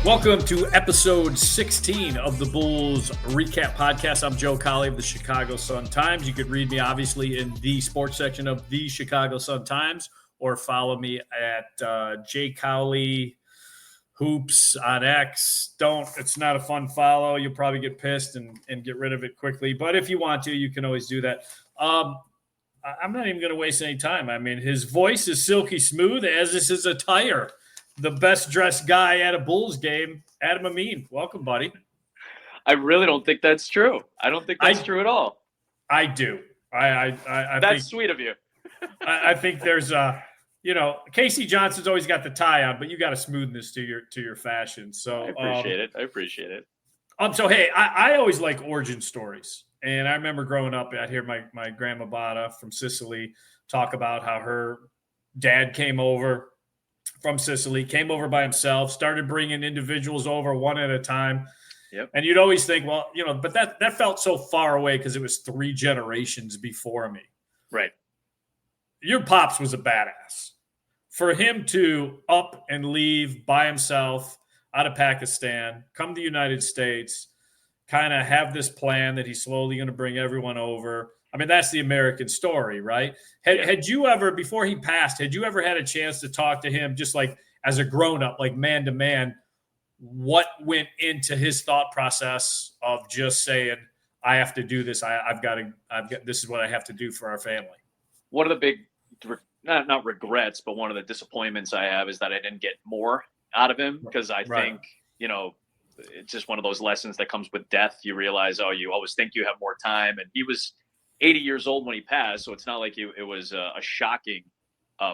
Welcome to episode 16 of the Bulls REKAP Podcast. I'm Joe Colley of the Chicago Sun-Times. You could read me, obviously, in the sports section of the Chicago Sun-Times, or follow me at J. Cowley Hoops on X. It's not a fun follow. You'll probably get pissed and get rid of it quickly. But if you want to, you can always do that. I'm not even going to waste any time. I mean, his voice is silky smooth, as is his attire. The best-dressed guy at a Bulls game, Amin. Welcome, buddy. I really don't think that's true. I don't think that's true at all. I do. I that's think, sweet of you. I think there's Casey Johnson's always got the tie on, but you got a smoothness to your fashion. So I appreciate it. So hey, I always like origin stories, and I remember growing up, I'd hear my grandma Bada from Sicily talk about how her dad came over from Sicily, came over by himself, started bringing individuals over one at a time. Yep. And you'd always think, well, but that felt so far away because it was 3 generations before me. Right. Your pops was a badass. For him to up and leave by himself out of Pakistan, come to the United States, kind of have this plan that he's slowly going to bring everyone over. I mean, that's the American story, right? Had you ever, before he passed, had you ever had a chance to talk to him just like as a grown-up, like man to man, what went into his thought process of just saying, I have to do this. I've got this is what I have to do for our family. One of the big, not regrets, but one of the disappointments I have is that I didn't get more out of him because I think, it's just one of those lessons that comes with death. You realize, you always think you have more time. And he was 80 years old when he passed, so it's not like it was a shocking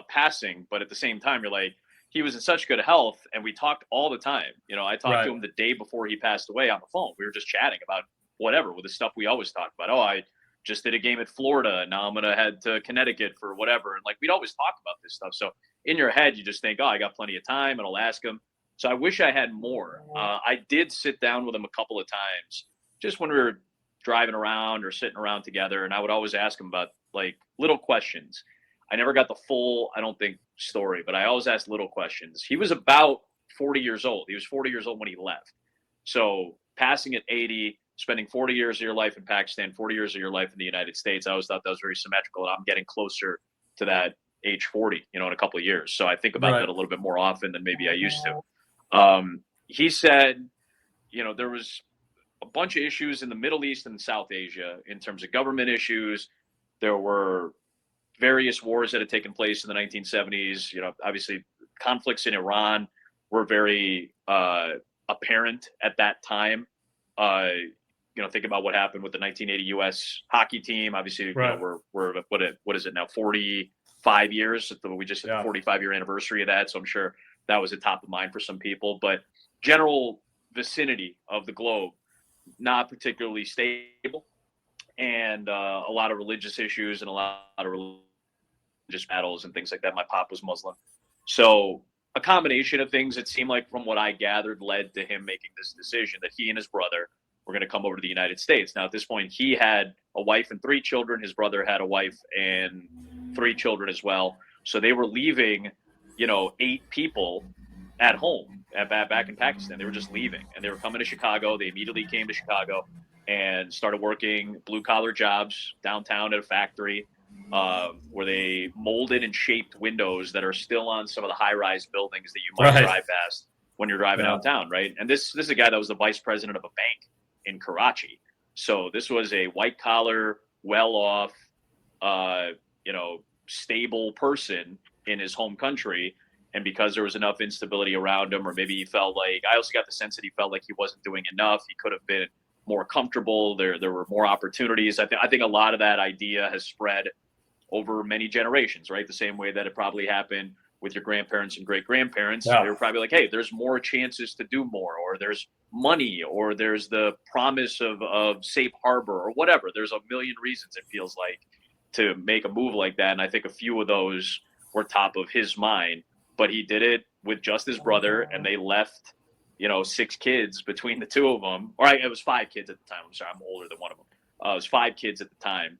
passing. But at the same time, you're like, he was in such good health, and we talked all the time. I talked to him the day before he passed away on the phone. We were just chatting about whatever, with the stuff we always talk about. I just did a game at Florida, and now I'm going to head to Connecticut for whatever. And we'd always talk about this stuff. So in your head, you just think, I got plenty of time, and I'll ask him. So I wish I had more. I did sit down with him a couple of times just when we were driving around or sitting around together, and I would always ask him about little questions. I never got the full, I don't think, story, but I always asked little questions. He was about 40 years old. He was 40 years old when he left. So passing at 80, spending 40 years of your life in Pakistan, 40 years of your life in the United States, I always thought that was very symmetrical, and I'm getting closer to that age 40, in a couple of years. So I think about that a little bit more often than maybe I used to. He said, there was a bunch of issues in the Middle East and South Asia in terms of government issues. There were various wars that had taken place in the 1970s. Obviously conflicts in Iran were very apparent at that time. Think about what happened with the 1980 U.S. hockey team. Obviously, we're what is it now? 45 years. We just hit the 45-year anniversary of that. So I'm sure that was a top of mind for some people. But general vicinity of the globe, not particularly stable, and a lot of religious issues and a lot of religious battles and things like that. My pop was Muslim. So a combination of things, it seemed like, from what I gathered, led to him making this decision that he and his brother were going to come over to the United States. Now, at this point, he had a wife and 3 children. His brother had a wife and 3 children as well. So they were leaving, 8 people at home back in Pakistan. They were just leaving, and they were coming to Chicago. They immediately came to Chicago and started working blue-collar jobs downtown at a factory where they molded and shaped windows that are still on some of the high-rise buildings that you might drive past when you're driving downtown, right? And this is a guy that was the vice president of a bank in Karachi. So this was a white-collar, well-off, stable person in his home country. And because there was enough instability around him, or maybe he felt like, I also got the sense that he felt like he wasn't doing enough. He could have been more comfortable. There were more opportunities. I think a lot of that idea has spread over many generations, right? The same way that it probably happened with your grandparents and great-grandparents. They were probably like, hey, there's more chances to do more, or there's money, or there's the promise of safe harbor, or whatever. There's a million reasons, it feels like, to make a move like that. And I think a few of those were top of his mind. But he did it with just his brother, and they left, 6 kids between the 2 of them. Or it was 5 kids at the time. I'm sorry, I'm older than one of them. It was 5 kids at the time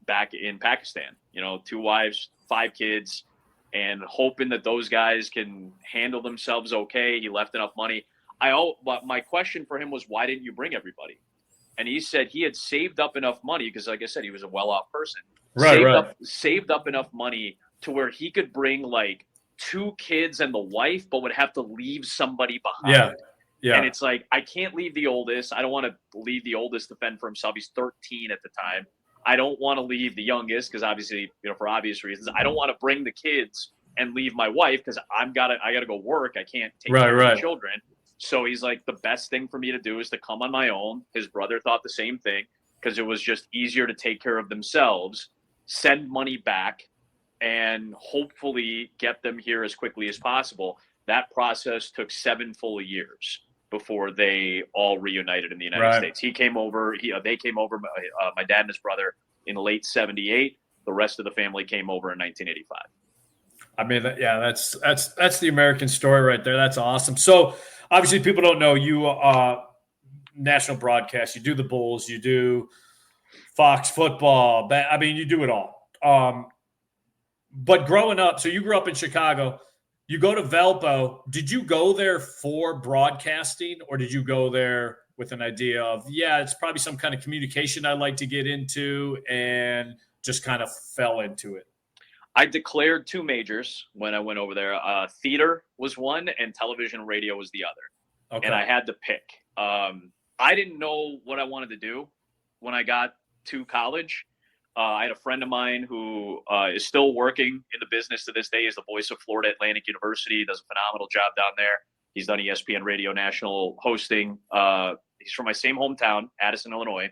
back in Pakistan. 2 wives, 5 kids, and hoping that those guys can handle themselves okay. He left enough money. But my question for him was, why didn't you bring everybody? And he said he had saved up enough money because, like I said, he was a well-off person. Saved up enough money to where he could bring like 2 kids and the wife, but would have to leave somebody behind. Yeah. And it's like, I can't leave the oldest. I don't want to leave the oldest to fend for himself. He's 13 at the time. I don't want to leave the youngest because obviously, for obvious reasons. I don't want to bring the kids and leave my wife because I gotta go work. I can't take care of the children. So he's like, the best thing for me to do is to come on my own. His brother thought the same thing because it was just easier to take care of themselves, send money back, and hopefully get them here as quickly as possible. That process took 7 full years before they all reunited in the United States. They came over, my dad and his brother, in late 78. The rest of the family came over in 1985. I mean, that's the American story right there. That's awesome. So obviously people don't know you, national broadcast, you do the Bulls, you do Fox football. I mean, you do it all. But growing up, so you grew up in Chicago, you go to Valpo. Did you go there for broadcasting, or did you go there with an idea of, it's probably some kind of communication I'd like to get into, and just kind of fell into it? I declared 2 majors when I went over there. Theater was one, and television and radio was the other. Okay. And I had to pick. I didn't know what I wanted to do when I got to college. I had a friend of mine who is still working in the business to this day. He's the voice of Florida Atlantic University. He does a phenomenal job down there. He's done ESPN Radio National hosting. He's from my same hometown, Addison, Illinois,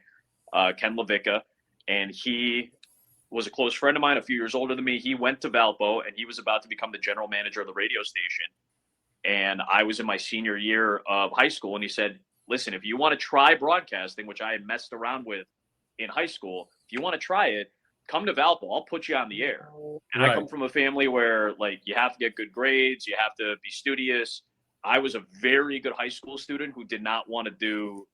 Ken Levica. And he was a close friend of mine, a few years older than me. He went to Valpo, and he was about to become the general manager of the radio station. And I was in my senior year of high school, and he said, listen, if you want to try broadcasting, which I had messed around with in high school, if you want to try it, come to Valpo. I'll put you on the air. And I come from a family where, like, you have to get good grades. You have to be studious. I was a very good high school student who did not want to do,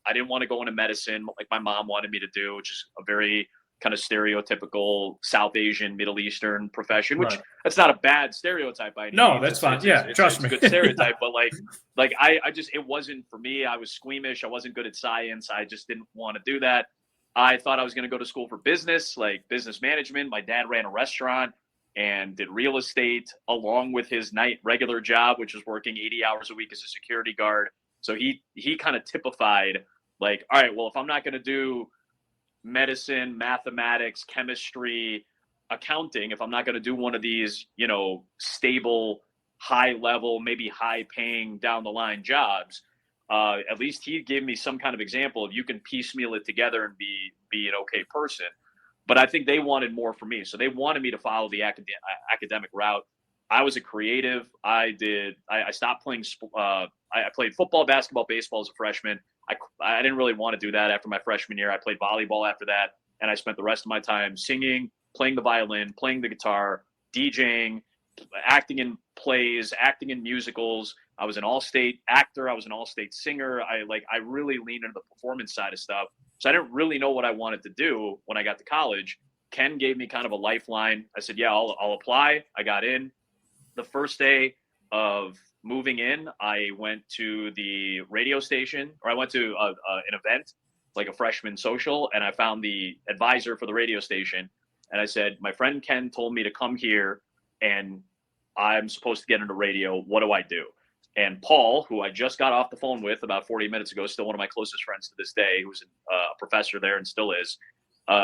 I didn't want to go into medicine like my mom wanted me to do, which is a very kind of stereotypical South Asian, Middle Eastern profession, which that's not a bad stereotype by any means. No, that's fine. Trust me. It's a good stereotype, but I just, it wasn't for me. I was squeamish. I wasn't good at science. I just didn't want to do that. I thought I was going to go to school for business, like business management. My dad ran a restaurant and did real estate along with his regular job, which was working 80 hours a week as a security guard. So he kind of typified all right, well, if I'm not going to do medicine, mathematics, chemistry, accounting, if I'm not going to do one of these, stable, high level, maybe high paying down the line jobs, at least he gave me some kind of example of you can piecemeal it together and be an okay person. But I think they wanted more from me. So they wanted me to follow the academic route. I was a creative. I stopped playing. I played football, basketball, baseball as a freshman. I didn't really want to do that after my freshman year. I played volleyball after that. And I spent the rest of my time singing, playing the violin, playing the guitar, DJing, acting in plays, acting in musicals. I was an all-state actor. I was an all-state singer. I really leaned into the performance side of stuff. So I didn't really know what I wanted to do when I got to college. Ken gave me kind of a lifeline. I said, I'll apply. I got in. The first day of moving in, I went to the radio station, or I went to an event, like a freshman social, and I found the advisor for the radio station. And I said, my friend Ken told me to come here, and I'm supposed to get into radio. What do I do? And Paul, who I just got off the phone with about 40 minutes ago, still one of my closest friends to this day, who's a professor there and still is,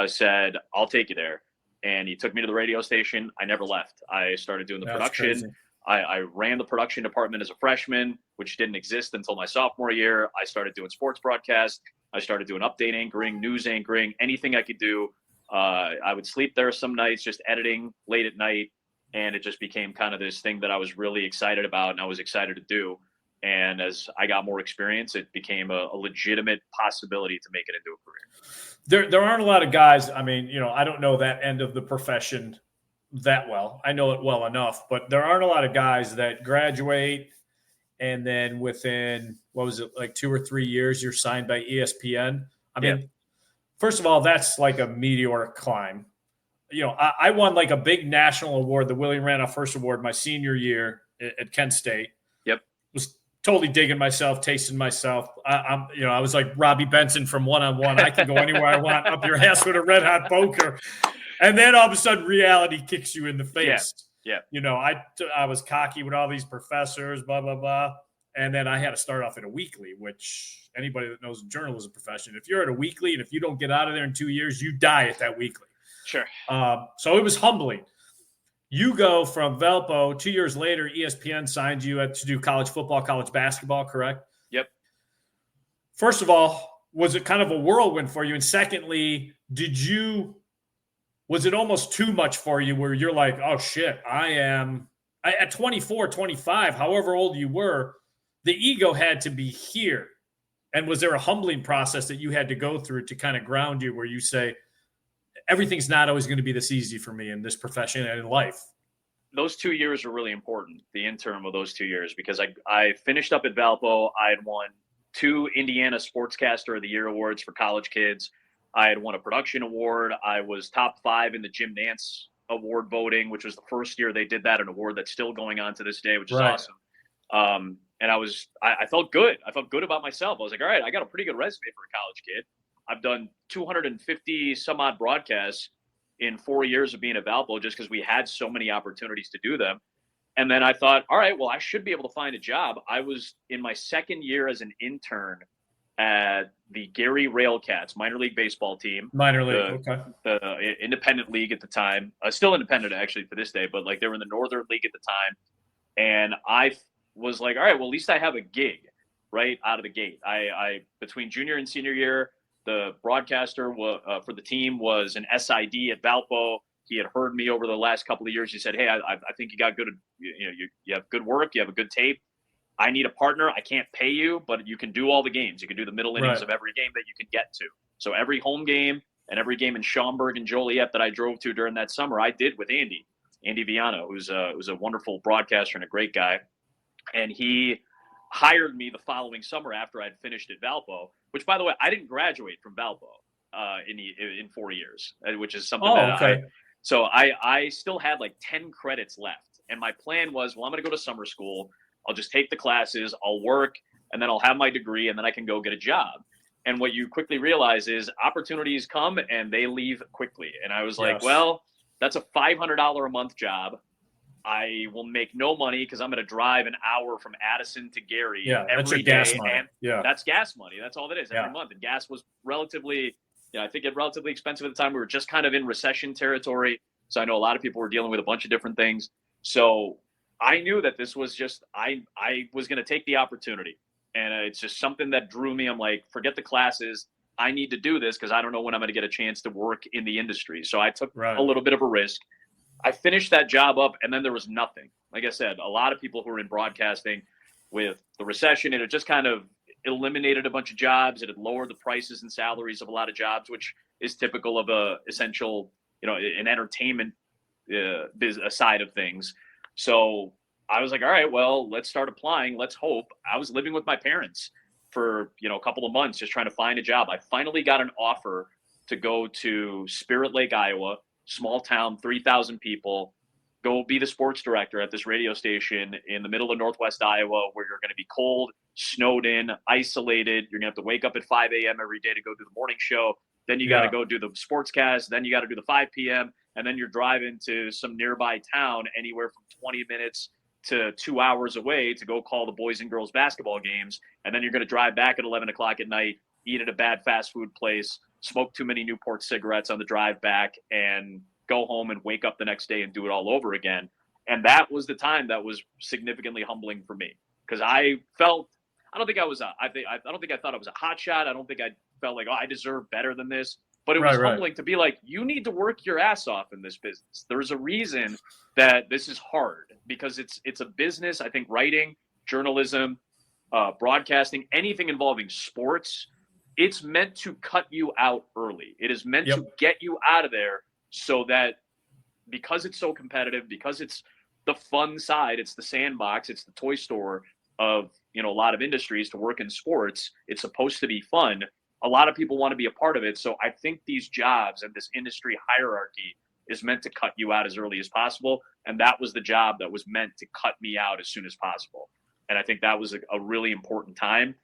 said, I'll take you there. And he took me to the radio station. I never left. I started doing the production. I ran the production department as a freshman, which didn't exist until my sophomore year. I started doing sports broadcast. I started doing update anchoring, news anchoring, anything I could do. I would sleep there some nights, just editing late at night. And it just became kind of this thing that I was really excited about and I was excited to do. And as I got more experience, it became a legitimate possibility to make it into a career. There aren't a lot of guys. I mean, I don't know that end of the profession that well. I know it well enough, but there aren't a lot of guys that graduate and then within, 2 or 3 years, you're signed by ESPN. I mean, first of all, that's like a meteoric climb. I won like a big national award, the William Randolph First Award, my senior year at Kent State. Yep. Was totally digging myself, tasting myself. I was like Robbie Benson from One on One. I can go anywhere I want, up your ass with a red hot poker. And then all of a sudden, reality kicks you in the face. Yeah. I was cocky with all these professors, blah blah blah, and then I had to start off at a weekly, which anybody that knows the journalism profession, if you're at a weekly and if you don't get out of there in 2 years, you die at that weekly. Sure. So it was humbling. You go from Valpo, 2 years later, ESPN signed you to do college football, college basketball, correct? Yep. First of all, was it kind of a whirlwind for you? And secondly, was it almost too much for you where you're like, oh shit, at 24, 25, however old you were, the ego had to be here. And was there a humbling process that you had to go through to kind of ground you where you say, everything's not always going to be this easy for me in this profession and in life? Those 2 years were really important, the interim of those 2 years, because I finished up at Valpo. I had won 2 Indiana Sportscaster of the Year awards for college kids. I had won a production award. I was top 5 in the Jim Nance award voting, which was the first year they did that, an award that's still going on to this day, which is awesome. And I felt good. I felt good about myself. I was like, all right, I got a pretty good resume for a college kid. I've done 250 some odd broadcasts in 4 years of being at Valpo just because we had so many opportunities to do them. And then I thought, all right, well, I should be able to find a job. I was in my second year as an intern at the Gary Railcats minor league baseball team. Minor league, okay. The independent league at the time. Still independent, actually, to this day, but like they were in the Northern League at the time. And I was like, all right, well, at least I have a gig right out of the gate. I between junior and senior year, the broadcaster for the team was an SID at Valpo. He had heard me over the last couple of years. He said, hey, I think you got good, you have good work. You have a good tape. I need a partner. I can't pay you, but you can do all the games. You can do the middle innings of every game that you can get to. So every home game and every game in Schaumburg and Joliet that I drove to during that summer, I did with Andy Viano, who's a wonderful broadcaster and a great guy. And he hired me the following summer after I'd finished at Valpo, which, by the way, I didn't graduate from Valpo in 4 years, which is something I still had like 10 credits left. And my plan was, well, I'm going to go to summer school. I'll just take the classes, I'll work, and then I'll have my degree, and then I can go get a job. And what you quickly realize is opportunities come and they leave quickly. And I was like, well, that's a $500 a month job. I will make no money because I'm going to drive an hour from Addison to Gary every day. Gas money. And that's gas money. That's all it is every month. And gas was relatively expensive at the time. We were just kind of in recession territory. So I know a lot of people were dealing with a bunch of different things. So I knew that this was just, I was going to take the opportunity. And it's just something that drew me. I'm like, forget the classes. I need to do this because I don't know when I'm going to get a chance to work in the industry. So I took a little bit of a risk. I finished that job up, and then there was nothing. Like I said, a lot of people who were in broadcasting with the recession, it had just kind of eliminated a bunch of jobs. It had lowered the prices and salaries of a lot of jobs, which is typical of a essential, an entertainment side of things. So I was like, all right, well, let's start applying. Let's hope. I was living with my parents for, a couple of months, just trying to find a job. I finally got an offer to go to Spirit Lake, Iowa, small town, 3,000 people, go be the sports director at this radio station in the middle of Northwest Iowa, where you're going to be cold, snowed in, isolated. You're going to have to wake up at 5 a.m. every day to go do the morning show. Then you got to go do the sportscast. Then you got to do the 5 p.m. And then you're driving to some nearby town anywhere from 20 minutes to 2 hours away to go call the boys and girls basketball games. And then you're going to drive back at 11 o'clock at night, eat at a bad fast food place, smoke too many Newport cigarettes on the drive back, and go home and wake up the next day and do it all over again. And that was the time that was significantly humbling for me, because I don't think I thought I was a hot shot. I don't think I felt like, I deserve better than this. But it was humbling to be like, you need to work your ass off in this business. There's a reason that this is hard, because it's a business. I think writing, journalism, broadcasting, anything involving sports, it's meant to cut you out early. It is meant to get you out of there, so that because it's so competitive, because it's the fun side, it's the sandbox, it's the toy store of, a lot of industries to work in sports. It's supposed to be fun. A lot of people want to be a part of it. So I think these jobs and this industry hierarchy is meant to cut you out as early as possible. And that was the job that was meant to cut me out as soon as possible. And I think that was a really important time.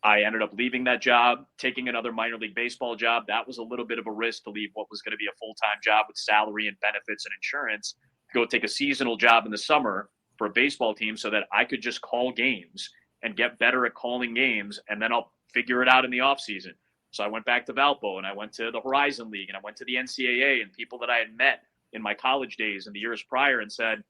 I ended up leaving that job, taking another minor league baseball job. That was a little bit of a risk to leave what was going to be a full-time job with salary and benefits and insurance, go take a seasonal job in the summer for a baseball team so that I could just call games and get better at calling games, and then I'll figure it out in the off season. So I went back to Valpo, and I went to the Horizon League, and I went to the NCAA, and people that I had met in my college days and the years prior, and said,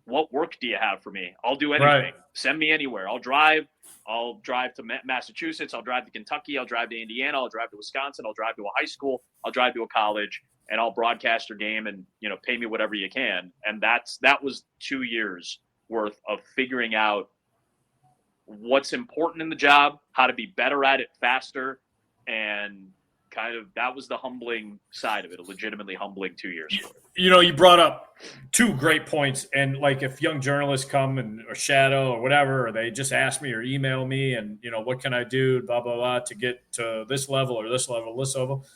what work do you have for me? I'll do anything. Right. Send me anywhere. I'll drive to Massachusetts. I'll drive to Kentucky. I'll drive to Indiana. I'll drive to Wisconsin. I'll drive to a high school. I'll drive to a college, and I'll broadcast your game and, pay me whatever you can. And that was 2 years worth of figuring out what's important in the job, how to be better at it faster. And kind of, that was the humbling side of it, a legitimately humbling 2 years. You brought up two great points. And like, if young journalists come or shadow or whatever, or they just ask me or email me and, what can I do, blah, blah, blah, to get to this level or this level, this level.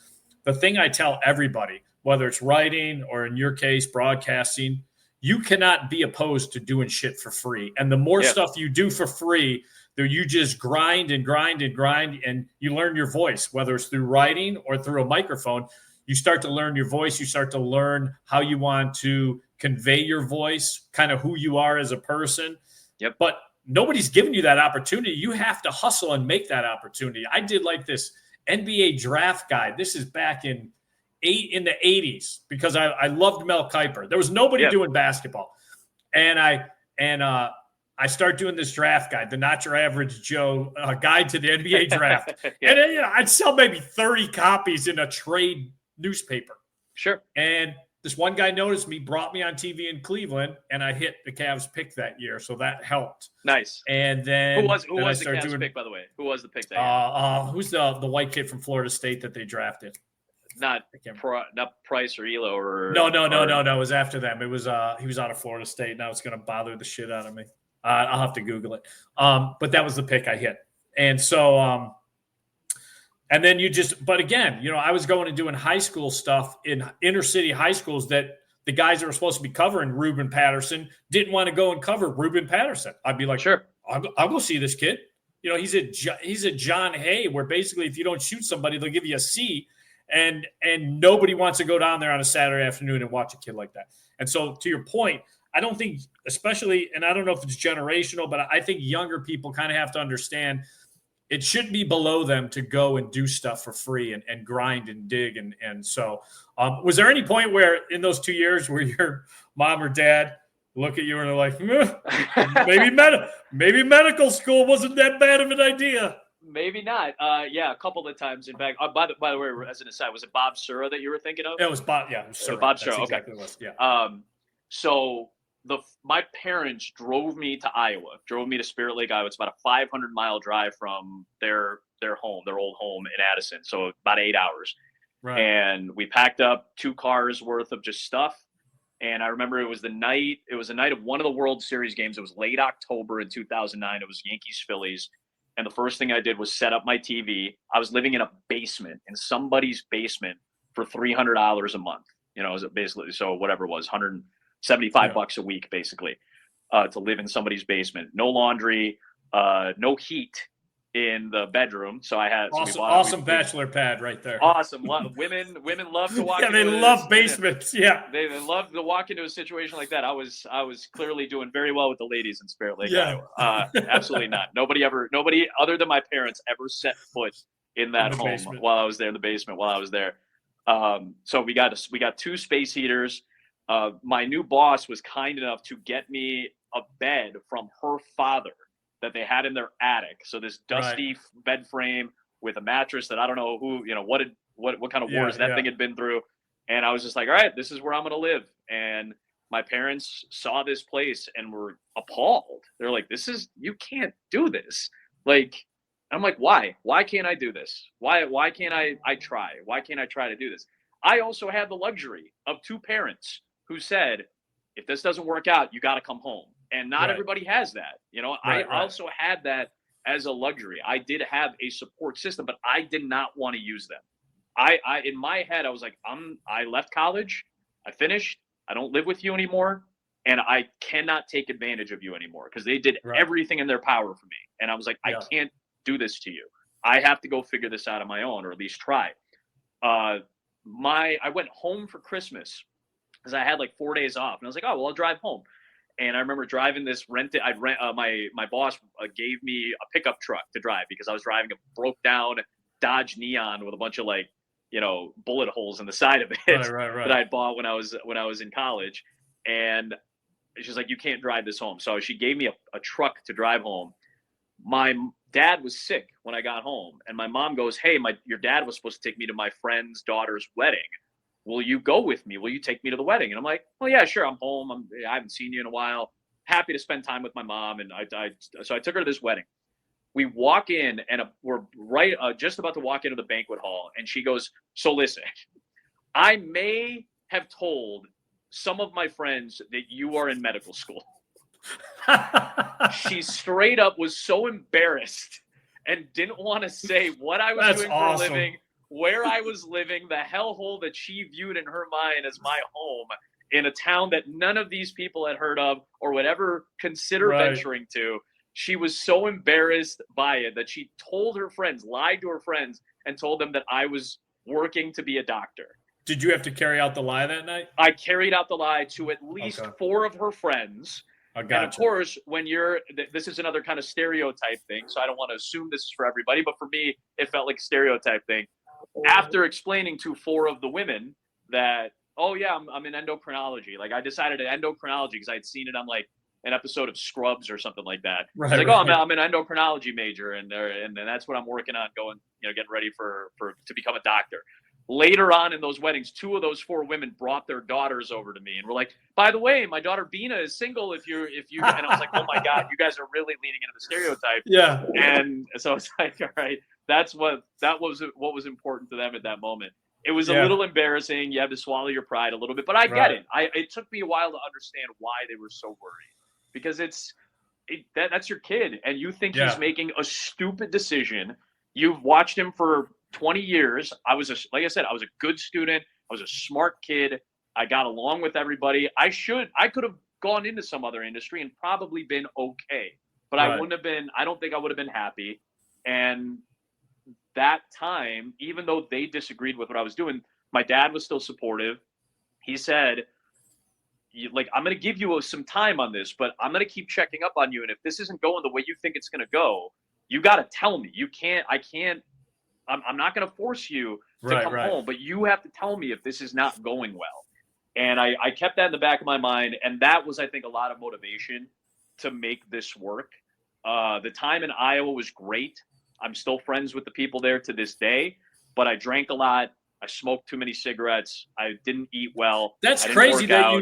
The thing I tell everybody, whether it's writing or in your case, broadcasting, you cannot be opposed to doing shit for free. And the more stuff you do for free, you just grind and grind and grind, and you learn your voice, whether it's through writing or through a microphone. You start to learn your voice. You start to learn how you want to convey your voice, kind of who you are as a person. Yep. But nobody's giving you that opportunity. You have to hustle and make that opportunity. I did like this NBA draft guide. This is back in the 80s, because I loved Mel Kiper. There was nobody doing basketball. And I start doing this draft guide, the Not Your Average Joe guide to the NBA draft. And then, I'd sell maybe 30 copies in a trade newspaper. Sure. And this one guy noticed me, brought me on TV in Cleveland, and I hit the Cavs pick that year. So that helped. Nice. And then who was the Cavs pick, by the way? Who was the pick that year? Who's the white kid from Florida State that they drafted? Not Price or Elo or no. It was after them. It was he was out of Florida State. Now it's going to bother the shit out of me. I'll have to Google it. But that was the pick I hit. And so, and then but again, I was going and doing high school stuff in inner city high schools that the guys that were supposed to be covering Ruben Patterson didn't want to go and cover Ruben Patterson. I'd be like, sure, I'll go see this kid. He's a John Hay, where basically if you don't shoot somebody, they'll give you a C. And nobody wants to go down there on a Saturday afternoon and watch a kid like that. And so, to your point, I don't think, especially, and I don't know if it's generational, but I think younger people kind of have to understand it shouldn't be below them to go and do stuff for free and grind and dig. And so, was there any point where in those 2 years where your mom or dad look at you and they're like, maybe medical school wasn't that bad of an idea? Maybe not. A couple of times. In fact, by the way, as an aside, was it Bob Sura that you were thinking of? It was Bob. Yeah, it was Sura. Bob Sura. That's okay. Exactly what it was. Yeah. So my parents drove me to Iowa, drove me to Spirit Lake, Iowa. It's about a 500-mile drive from their home, their old home in Addison. So about 8 hours. Right. And we packed up 2 cars worth of just stuff. And I remember it was the night of one of the World Series games. It was late October in 2009. It was Yankees-Phillies. And the first thing I did was set up my TV. I was living in a basement, in somebody's basement, for $300 a month. It was basically, so whatever it was, $175 a week, basically, to live in somebody's basement. No laundry, no heat in the bedroom. So I had awesome bachelor pad right there. Awesome. Women love to walk. Yeah, they love basements. Yeah, they love to walk into a situation like that. I was clearly doing very well with the ladies in Spirit Lake, Iowa. Absolutely not. Nobody other than my parents ever set foot in that home basement. While I was there in the basement. While I was there, so we got 2 space heaters. My new boss was kind enough to get me a bed from her father that they had in their attic. So this dusty bed frame with a mattress that I don't know who, what kind of wars that thing had been through. And I was just like, all right, this is where I'm going to live. And my parents saw this place and were appalled. They're like, you can't do this. Like, I'm like, why? Why can't I do this? Why can't I try? Why can't I try to do this? I also had the luxury of 2 parents who said, if this doesn't work out, you got to come home. And not everybody has that. I also had that as a luxury. I did have a support system, but I did not want to use them. I in my head, I was like, I left college. I finished. I don't live with you anymore. And I cannot take advantage of you anymore because they did everything in their power for me. And I was like, I can't do this to you. I have to go figure this out on my own, or at least try. I went home for Christmas because I had like 4 days off. And I was like, oh, well, I'll drive home. And I remember driving this my boss gave me a pickup truck to drive because I was driving a broke down Dodge Neon with a bunch of like, bullet holes in the side of it that I bought when I was in college. And she's like, you can't drive this home. So she gave me a truck to drive home. My dad was sick when I got home. And my mom goes, hey, your dad was supposed to take me to my friend's daughter's wedding. Will you go with me? Will you take me to the wedding? And I'm like, well, yeah, sure. I'm home. I haven't seen you in a while. Happy to spend time with my mom. And so I took her to this wedding. We walk in and we're just about to walk into the banquet hall. And she goes, so listen, I may have told some of my friends that you are in medical school. She straight up was so embarrassed and didn't want to say what I was doing for a living, where I was living, the hellhole that she viewed in her mind as my home in a town that none of these people had heard of or would ever consider venturing to. She was so embarrassed by it that she told her friends, lied to her friends, and told them that I was working to be a doctor. Did you have to carry out the lie that night? I carried out the lie to at least 4 of her friends. And of course, this is another kind of stereotype thing, so I don't want to assume this is for everybody, but for me, it felt like a stereotype thing. After explaining to 4 of the women that, oh yeah, I'm in endocrinology. Like I decided endocrinology because I had seen it on like an episode of Scrubs or something like that. I was like, I'm an endocrinology major, and that's what I'm working on, going, getting ready to become a doctor. Later on in those weddings, 2 of those 4 women brought their daughters over to me and were like, by the way, my daughter Bina is single if you and I was like, oh my God, you guys are really leaning into the stereotype. Yeah. And so it's like, all right, that was what was important to them at that moment. It was a little embarrassing. You have to swallow your pride a little bit, but I get it. It took me a while to understand why they were so worried, because that's your kid and you think he's making a stupid decision. You've watched him for 20 years. Like I said, I was a good student. I was a smart kid. I got along with everybody. I could have gone into some other industry and probably been okay, but I wouldn't have been, I don't think I would have been happy. And that time, even though they disagreed with what I was doing, my dad was still supportive. He said, I'm going to give you some time on this, but I'm going to keep checking up on you. And if this isn't going the way you think it's going to go, you got to tell me. I'm not going to force you to come home, but you have to tell me if this is not going well. And I kept that in the back of my mind. And that was, I think, a lot of motivation to make this work. The time in Iowa was great. I'm still friends with the people there to this day, but I drank a lot. I smoked too many cigarettes. I didn't eat well. That's crazy that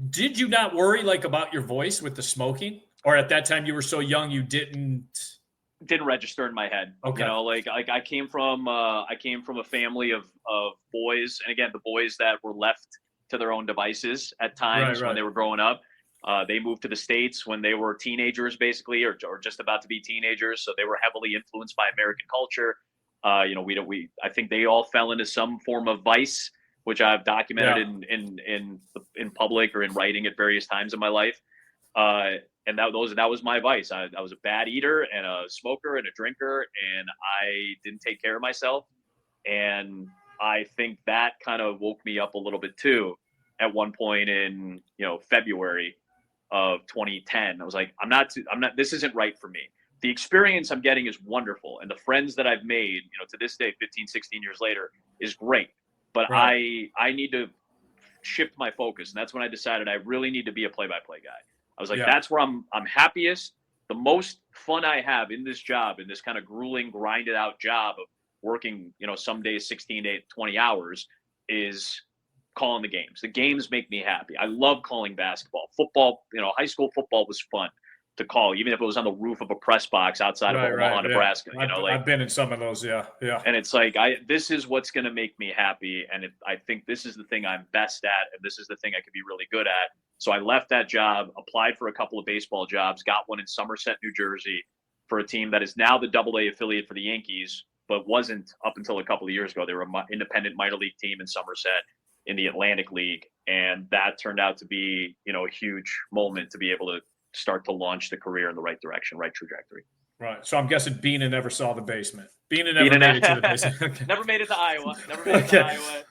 did you not worry about your voice with the smoking? Or at that time you were so young you didn't register in my head. Okay. I came from a family of boys, and again, the boys that were left to their own devices at times when they were growing up. They moved to the States when they were teenagers, basically, or just about to be teenagers. So they were heavily influenced by American culture. I think they all fell into some form of vice, which I've documented in public or in writing at various times in my life. And that was my vice. I was a bad eater and a smoker and a drinker, and I didn't take care of myself. And I think that kind of woke me up a little bit too. At one point in February of 2010, I was like, I'm not. This isn't right for me. The experience I'm getting is wonderful, and the friends that I've made, to this day, 15, 16 years later, is great. But I need to shift my focus, and that's when I decided I really need to be a play-by-play guy. I was like, that's where I'm happiest. The most fun I have in this job, in this kind of grueling, grinded out job of working, some days 16 to 20 hours, is calling the games. The games make me happy. I love calling basketball. Football, high school football was fun to call, even if it was on the roof of a press box outside of Omaha, Nebraska. I've been in some of those, yeah. And it's like, this is what's going to make me happy, and I think this is the thing I'm best at, and this is the thing I could be really good at. So I left that job, applied for a couple of baseball jobs, got one in Somerset, New Jersey, for a team that is now the AA affiliate for the Yankees, but wasn't up until a couple of years ago. They were an independent minor league team in Somerset. in the Atlantic League. And that turned out to be, a huge moment to be able to start to launch the career in the right direction, right trajectory. Right. So I'm guessing Bina never saw the basement. Bina never made it to the basement. Okay. Never made it to Iowa. I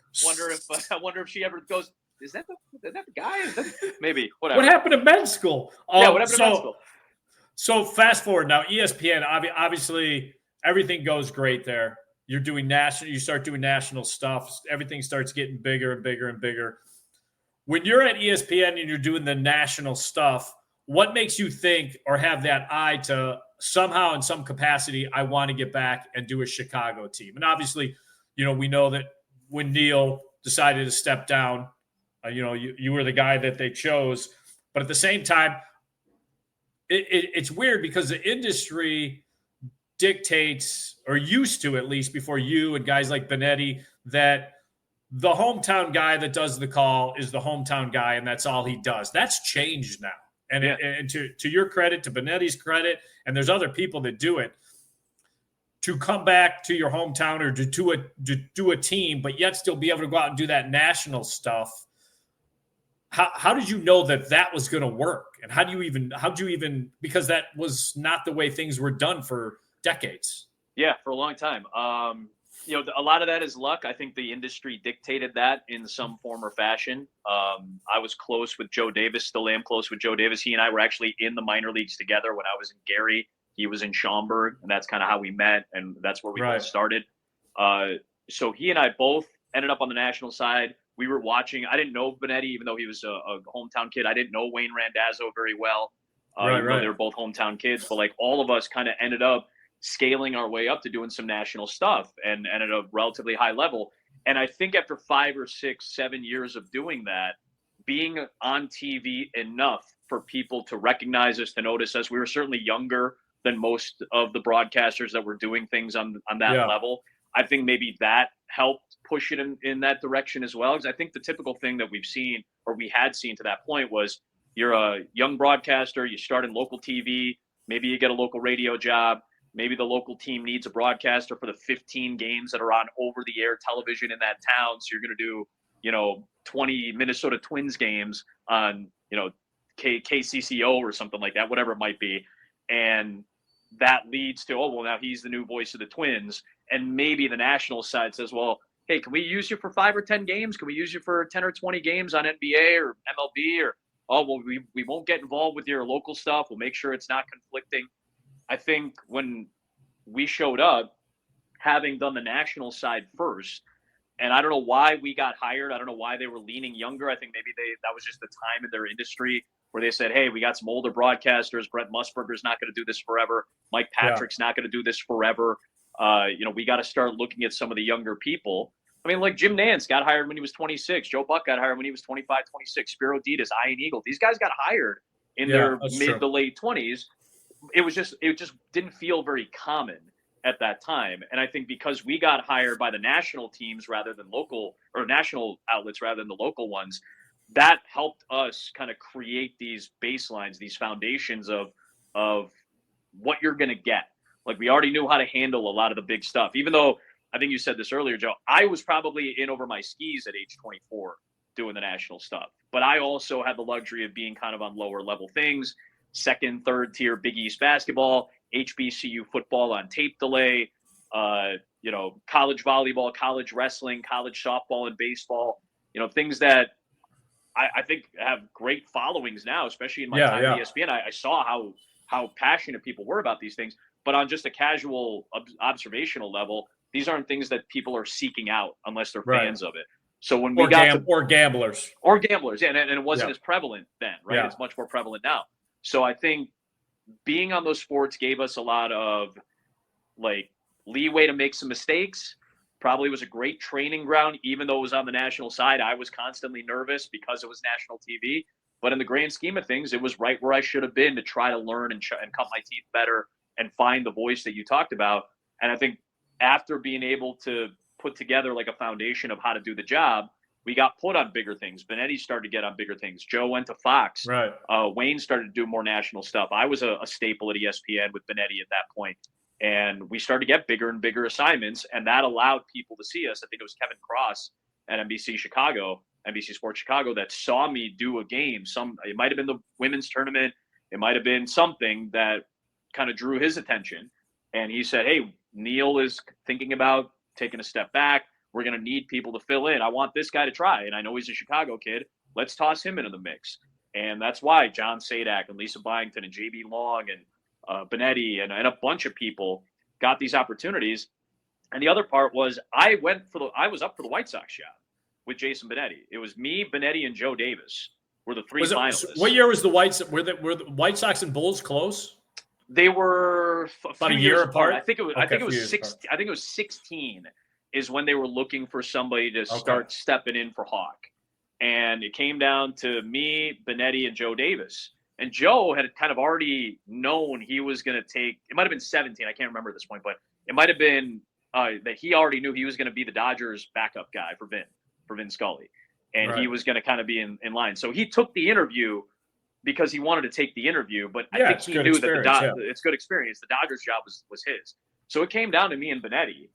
wonder if she ever goes, is that the guy? Maybe. Whatever. What happened to med school? What happened to med school? So fast forward now, ESPN, obviously everything goes great there. You start doing national stuff. Everything starts getting bigger and bigger and bigger. When you're at ESPN and you're doing the national stuff, what makes you think or have that eye to somehow in some capacity, I want to get back and do a Chicago team? And obviously, we know that when Neil decided to step down, you were the guy that they chose. But at the same time, it's weird because the industry dictates, or used to at least before you and guys like Benetti, that the hometown guy that does the call is the hometown guy, and that's all he does. That's changed now. And, and to your credit, to Benetti's credit, and there's other people that do it, to come back to your hometown or to do a team, but yet still be able to go out and do that national stuff. How did you know that was going to work? And how'd you even, because that was not the way things were done for decades. Yeah, for a long time. A lot of that is luck. I think the industry dictated that in some form or fashion. I was close with Joe Davis, still am close with Joe Davis. He and I were actually in the minor leagues together when I was in Gary. He was in Schaumburg, and that's kind of how we met, and that's where we both started. So he and I both ended up on the national side. We were watching. I didn't know Benetti, even though he was a hometown kid. I didn't know Wayne Randazzo very well. Even though they were both hometown kids. But like all of us kind of ended up scaling our way up to doing some national stuff and at a relatively high level. And I think after 5 or 6, 7 years of doing that, being on TV enough for people to recognize us, to notice us, we were certainly younger than most of the broadcasters that were doing things on that level. I think maybe that helped push it in that direction as well. Because I think the typical thing that we've seen, or we had seen to that point, was you're a young broadcaster, you start in local TV, maybe you get a local radio job, maybe the local team needs a broadcaster for the 15 games that are on over-the-air television in that town. So you're going to do, 20 Minnesota Twins games on, KCCO or something like that, whatever it might be. And that leads to, now he's the new voice of the Twins. And maybe the national side says, well, hey, can we use you for 5 or 10 games? Can we use you for 10 or 20 games on NBA or MLB? Or, we won't get involved with your local stuff. We'll make sure it's not conflicting. I think when we showed up, having done the national side first, and I don't know why we got hired. I don't know why they were leaning younger. I think maybe that was just the time in their industry where they said, hey, we got some older broadcasters. Brent Musburger's not going to do this forever. Mike Patrick's not going to do this forever. We got to start looking at some of the younger people. I mean, like Jim Nantz got hired when he was 26. Joe Buck got hired when he was 25, 26. Spiro Ditas, Ian Eagle. These guys got hired in their mid to late 20s. It just didn't feel very common at that time. And I think because we got hired by the national teams rather than local, or national outlets rather than the local ones, that helped us kind of create these baselines, these foundations of what you're going to get. Like we already knew how to handle a lot of the big stuff, even though I think you said this earlier, Joe, I was probably in over my skis at age 24 doing the national stuff, but I also had the luxury of being kind of on lower level things, second, third tier Big East basketball, HBCU football on tape delay, college volleyball, college wrestling, college softball and baseball, things that I think have great followings now, especially in my time at ESPN. I saw how passionate people were about these things, but on just a casual observational level, these aren't things that people are seeking out unless they're fans of it. So when we or gamblers, and it wasn't as prevalent then, right? Yeah. It's much more prevalent now. So I think being on those sports gave us a lot of like leeway to make some mistakes. Probably was a great training ground, even though it was on the national side. I was constantly nervous because it was national TV. But in the grand scheme of things, it was right where I should have been to try to learn and cut my teeth better and find the voice that you talked about. And I think after being able to put together like a foundation of how to do the job, we got put on bigger things. Benetti started to get on bigger things. Joe went to Fox. Right. Wayne started to do more national stuff. I was a staple at ESPN with Benetti at that point. And we started to get bigger and bigger assignments, and that allowed people to see us. I think it was Kevin Cross at NBC Sports Chicago, that saw me do a game. It might have been the women's tournament. It might have been something that kind of drew his attention. And he said, hey, Neil is thinking about taking a step back. We're going to need people to fill in. I want this guy to try. And I know he's a Chicago kid. Let's toss him into the mix. And that's why John Sadak and Lisa Byington and JB Long and Benetti and a bunch of people got these opportunities. And the other part was I was up for the White Sox job with Jason Benetti. It was me, Benetti, and Joe Davis were the three finalists. What year was the were the White Sox and Bulls close? They were about a year apart. I think it was 16 is when they were looking for somebody to start stepping in for Hawk. And it came down to me, Benetti, and Joe Davis. And Joe had kind of already known he was going to take, it might have been 17. I can't remember at this point, but it might have been that he already knew he was going to be the Dodgers backup guy for Vin Scully. And he was going to kind of be in line. So he took the interview because he wanted to take the interview, but I think he knew that it's good experience. The Dodgers job was his. So it came down to me and Benetti,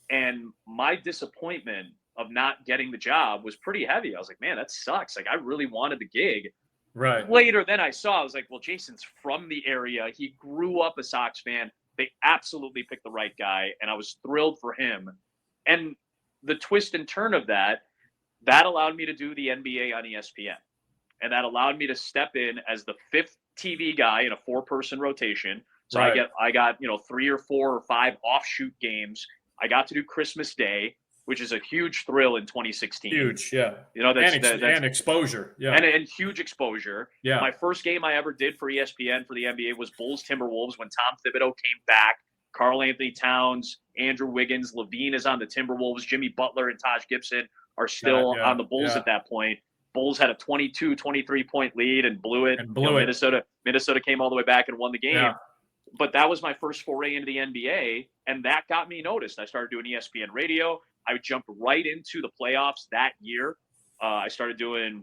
and my disappointment of not getting the job was pretty heavy. I was like, man, that sucks. Like, I really wanted the gig. Right. Later, then I saw, I was like, well, Jason's from the area. He grew up a Sox fan. They absolutely picked the right guy, and I was thrilled for him. And the twist and turn of that allowed me to do the NBA on ESPN. And that allowed me to step in as the fifth TV guy in a 4-person rotation. So I got 3 or 4 or 5 offshoot games. I got to do Christmas Day, which is a huge thrill in 2016. Huge, yeah. That's exposure, yeah. And huge exposure. Yeah. My first game I ever did for ESPN for the NBA was Bulls Timberwolves when Tom Thibodeau came back. Karl Anthony Towns, Andrew Wiggins, Levine is on the Timberwolves. Jimmy Butler and Taj Gibson are still on the Bulls at that point. Bulls had a 22, 23-point lead and blew it. Minnesota came all the way back and won the game. Yeah. But that was my first foray into the NBA, and that got me noticed. I started doing ESPN radio. I jumped right into the playoffs that year. I started doing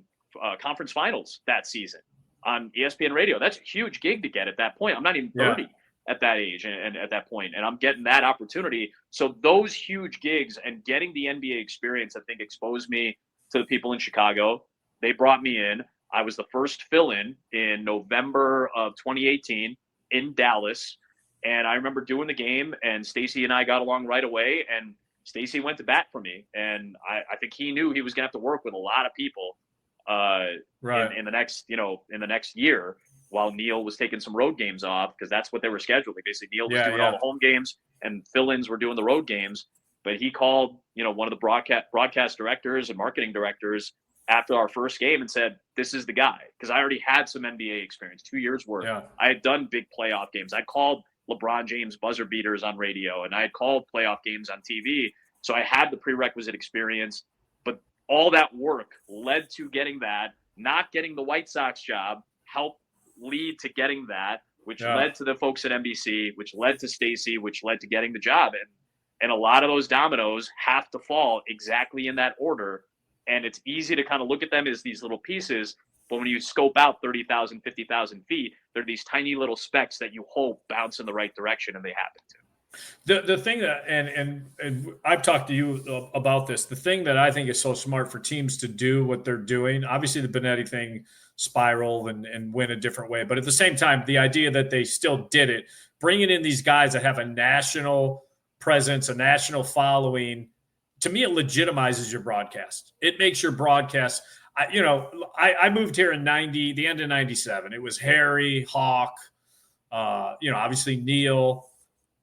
conference finals that season on ESPN radio. That's a huge gig to get at that point. I'm not even 30 at that age and at that point, and I'm getting that opportunity. So those huge gigs and getting the NBA experience, I think, exposed me to the people in Chicago. They brought me in. I was the first fill-in in November of 2018 in Dallas. And I remember doing the game, and Stacey and I got along right away, and Stacey went to bat for me. And I think he knew he was going to have to work with a lot of people in the next year while Neil was taking some road games off, because that's what they were scheduling. Basically, Neil was doing all the home games and fill-ins were doing the road games. But he called, one of the broadcast directors and marketing directors after our first game and said, this is the guy. Because I already had some NBA experience, 2 years worth. Yeah. I had done big playoff games. I called LeBron James buzzer beaters on radio, and I had called playoff games on TV. So I had the prerequisite experience, but all that work led to getting that. Not getting the White Sox job helped lead to getting that, which led to the folks at NBC, which led to Stacey, which led to getting the job. And a lot of those dominoes have to fall exactly in that order. And it's easy to kind of look at them as these little pieces, but when you scope out 30,000, 50,000 feet, they're these tiny little specks that you hope bounce in the right direction, and they happen to. The thing that, and I've talked to you about this, the thing that I think is so smart for teams to do what they're doing, obviously the Benetti thing spiraled and went a different way, but at the same time, the idea that they still did it, bringing in these guys that have a national presence, a national following, to me, it legitimizes your broadcast. It makes your broadcast. I moved here in the end of 97. It was Harry, Hawk, obviously Neil,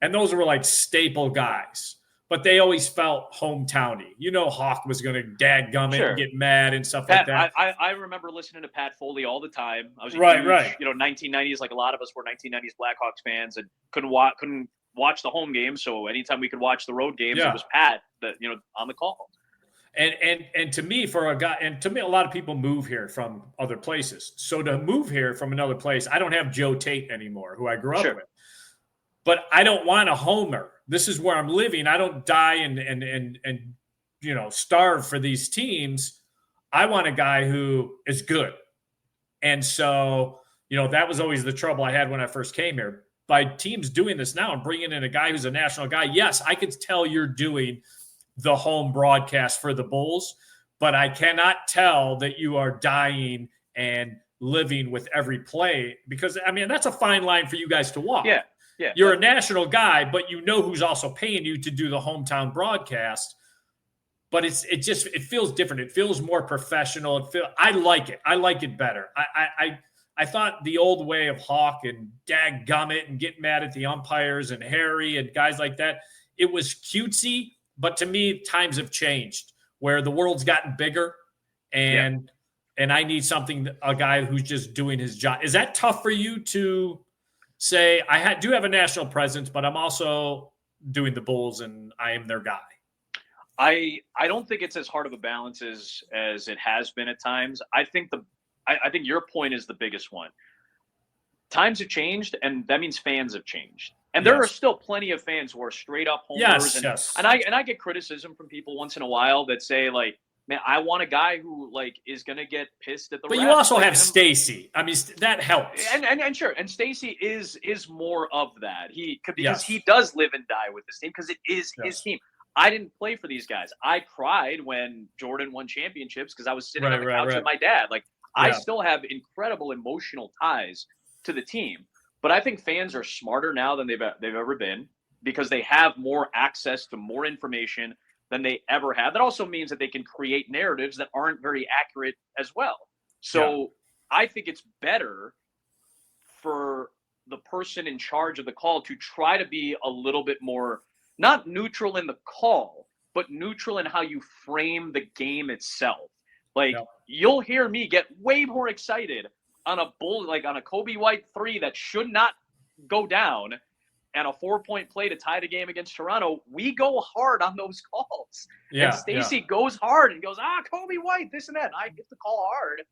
and those were like staple guys. But they always felt hometowny. Hawk was going to dadgum it and get mad and stuff like that. I remember listening to Pat Foley all the time. I was huge, 1990s, like a lot of us were 1990s Blackhawks fans and couldn't watch the home games. So anytime we could watch the road games, it was Pat that on the call. And to me, a lot of people move here from other places. So to move here from another place, I don't have Joe Tate anymore, who I grew up with. But I don't want a homer. This is where I'm living. I don't die and starve for these teams. I want a guy who is good. And so, that was always the trouble I had when I first came here. By teams doing this now and bringing in a guy who's a national guy, yes, I could tell you're doing the home broadcast for the Bulls, but I cannot tell that you are dying and living with every play, because I mean, that's a fine line for you guys to walk. Yeah. You're a national guy, but you know who's also paying you to do the hometown broadcast. But it feels different. It feels more professional. I like it. I like it better. I thought the old way of Hawk and Dadgummit and getting mad at the umpires and Harry and guys like that, it was cutesy. But to me, times have changed where the world's gotten bigger, and I need a guy who's just doing his job. Is that tough for you to say, do have a national presence, but I'm also doing the Bulls and I am their guy? I don't think it's as hard of a balance as it has been at times. I think your point is the biggest one. Times have changed, and that means fans have changed. And there are still plenty of fans who are straight up homers. And I get criticism from people once in a while that say, like, man, I want a guy who, like, is going to get pissed at the refs. But you also have Stacey. I mean, that helps. And sure. And Stacey is more of that. Because he does live and die with this team, because it is his team. I didn't play for these guys. I cried when Jordan won championships because I was sitting on the couch with my dad. Like, I still have incredible emotional ties to the team. But I think fans are smarter now than they've ever been, because they have more access to more information than they ever have. That also means that they can create narratives that aren't very accurate as well. So I think it's better for the person in charge of the call to try to be a little bit more, not neutral in the call, but neutral in how you frame the game itself. Like, you'll hear me get way more excited on a Kobe White 3 that should not go down, and a 4-point play to tie the game against Toronto. We go hard on those calls. And Stacey goes hard and goes, Kobe White, this and that. And I get the call hard.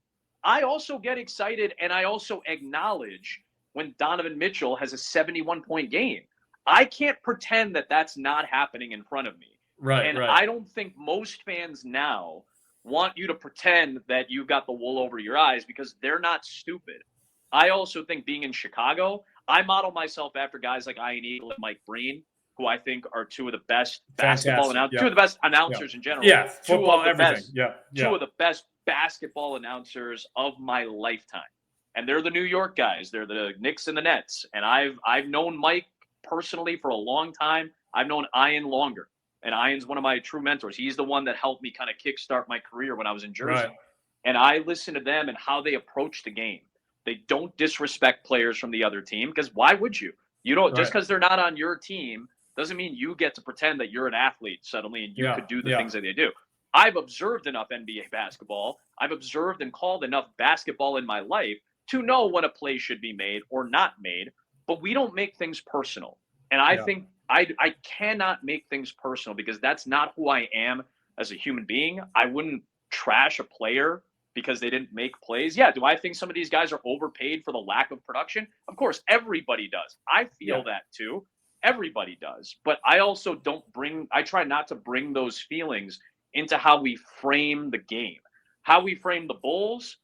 I also get excited, and I also acknowledge when Donovan Mitchell has a 71-point game. I can't pretend that that's not happening in front of me. Right. I don't think most fans now want you to pretend that you've got the wool over your eyes, because they're not stupid. I also think, being in Chicago, I model myself after guys like Ian Eagle and Mike Breen, who I think are two of the best basketball announcers, two of the best announcers in general. Yeah, football, everything. Two of the best basketball announcers of my lifetime. And they're the New York guys. They're the Knicks and the Nets. And I've known Mike personally for a long time. I've known Ian longer. And Ian's one of my true mentors. He's the one that helped me kind of kickstart my career when I was in Jersey. Right. And I listen to them and how they approach the game. They don't disrespect players from the other team, because why would you? You don't just because they're not on your team doesn't mean you get to pretend that you're an athlete suddenly and you could do the things that they do. I've observed enough NBA basketball. I've observed and called enough basketball in my life to know when a play should be made or not made, but we don't make things personal. And I think I cannot make things personal, because that's not who I am as a human being. I wouldn't trash a player because they didn't make plays. Yeah, do I think some of these guys are overpaid for the lack of production? Of course, everybody does. I feel that too. Everybody does. But I also I try not to bring those feelings into how we frame the game, how we frame the Bulls,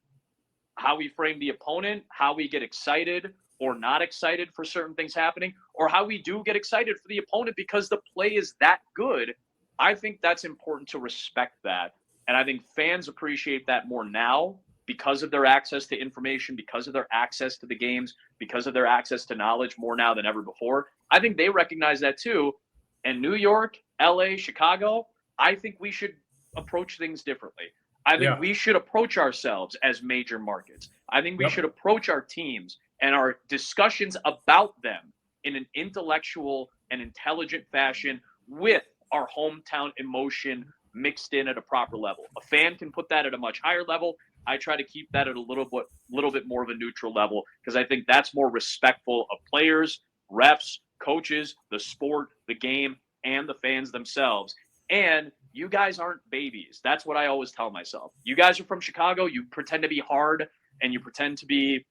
how we frame the opponent, how we get excited or not excited for certain things happening, or how we do get excited for the opponent because the play is that good. I think that's important to respect that. And I think fans appreciate that more now because of their access to information, because of their access to the games, because of their access to knowledge more now than ever before. I think they recognize that too. And New York, LA, Chicago, I think we should approach things differently. I think we should approach ourselves as major markets. I think we should approach our teams and our discussions about them in an intellectual and intelligent fashion with our hometown emotion mixed in at a proper level. A fan can put that at a much higher level. I try to keep that at a little bit more of a neutral level, because I think that's more respectful of players, refs, coaches, the sport, the game, and the fans themselves. And you guys aren't babies. That's what I always tell myself. You guys are from Chicago. You pretend to be hard and you pretend to be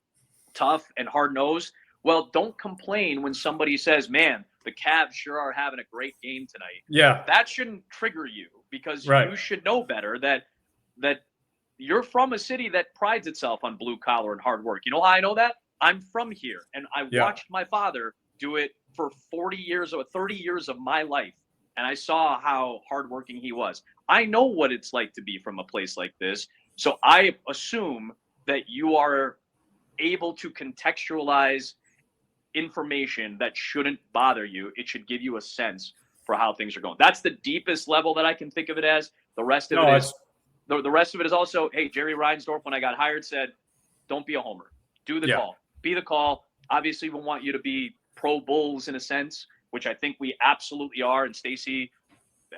tough and hard-nosed. Well, don't complain when somebody says, man, the Cavs sure are having a great game tonight. Yeah. That shouldn't trigger you, because you should know better that you're from a city that prides itself on blue collar and hard work. You know how I know that? I'm from here, and I watched my father do it for 40 years or 30 years of my life and I saw how hardworking he was. I know what it's like to be from a place like this. So I assume that you are able to contextualize information that shouldn't bother you. It should give you a sense for how things are going. That's the deepest level that I can think of it as. The rest of the rest of it is also, hey, Jerry Reinsdorf, when I got hired, said, don't be a homer. Do the call. Be the call. Obviously, we want you to be pro Bulls in a sense, which I think we absolutely are. And Stacey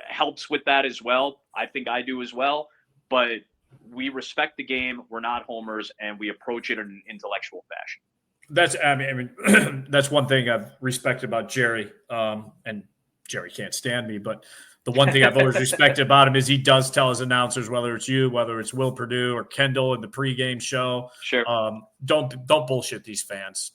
helps with that as well. I think I do as well. But we respect the game. We're not homers, and we approach it in an intellectual fashion. That's one thing I've respected about Jerry. And Jerry can't stand me, but the one thing I've always respected about him is he does tell his announcers, whether it's you, whether it's Will Perdue or Kendall in the pregame show, sure, don't bullshit these fans.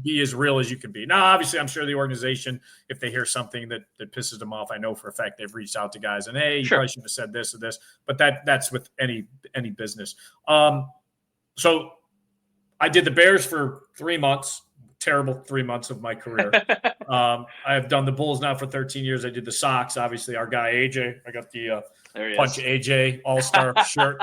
Be as real as you can be. Now, obviously, I'm sure the organization, if they hear something that pisses them off, I know for a fact they've reached out to guys and, hey, you probably shouldn't have said this or this. But that's with any business. So I did the Bears for 3 months. Terrible 3 months of my career. I have done the Bulls now for 13 years. I did the Sox, obviously. Our guy AJ, I got the Punch AJ All-Star shirt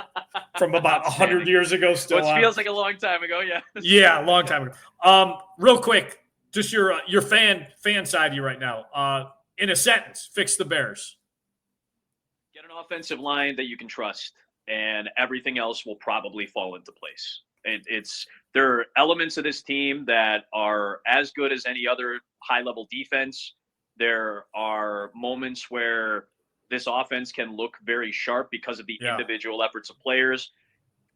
from about 100 years ago. Still, which feels like a long time ago. Yeah, yeah, a long time ago. Real quick, just your fan side of you right now. In a sentence, fix the Bears. Get an offensive line that you can trust, and everything else will probably fall into place. There are elements of this team that are as good as any other high-level defense. There are moments where this offense can look very sharp because of the individual efforts of players.